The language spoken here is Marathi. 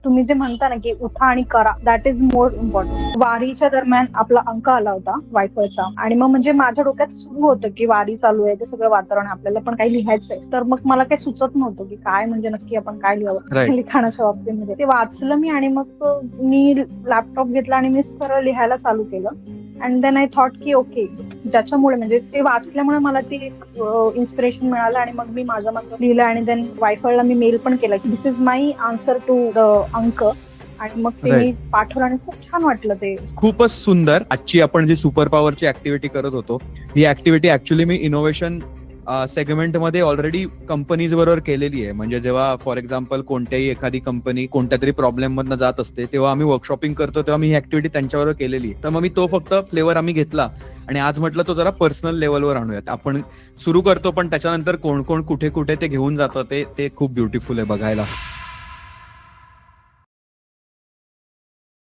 तुम्ही जे म्हणता ना की उठा आणि करा, दॅट इज मोर इम्पॉर्टंट. वारीच्या दरम्यान आपला अंक आला होता वायफळचा आणि मग म्हणजे माझ्या डोक्यात सुरू होतं की वारी चालू आहे, ते सगळं वातावरण आपल्याला पण काही लिहायचंय. तर मग मला काही सुचत नव्हतं की काय म्हणजे नक्की आपण काय लिहावं राईट. लिखाणाच्या बाबतीमध्ये. ते वाचलं मी आणि मग मी लॅपटॉप घेतला आणि मी सरळ लिहायला चालू केलं. अँड देन आय थॉट की ओके, ज्याच्यामुळे म्हणजे ते वाचल्यामुळे मला ती एक इन्स्पिरेशन मिळालं आणि मग मी माझं लिहिलं आणि देन वायफळला मी मेल पण केला की this is my answer to the अंक. आणि मग ते Right. मी पाठवलं आणि खूप छान वाटलं ते. खूपच सुंदर. आजची आपण जी सुपर पॉवरची ऍक्टिव्हिटी करत होतो, ही ऍक्टिव्हिटी ऍक्च्युली मी इनोव्हेशन सेगमेंटमध्ये ऑलरेडी कंपनीज बरोबर केलेली आहे. म्हणजे जेव्हा फॉर एक्झाम्पल कोणत्याही एखादी कंपनी कोणत्या तरी प्रॉब्लेम मधनं जात असते, तेव्हा आम्ही वर्कशॉपिंग करतो, तेव्हा मी ही ऍक्टिव्हिटी त्यांच्याबरोबर केलेली आहे. तर मग मी तो फक्त फ्लेवर आम्ही घेतला आणि आज म्हटलं तो जरा पर्सनल लेवलवर आणूयात. आपण सुरू करतो पण त्याच्यानंतर कोण कोण कुठे कुठे ते घेऊन जातं, ते खूप ब्युटिफुल आहे बघायला.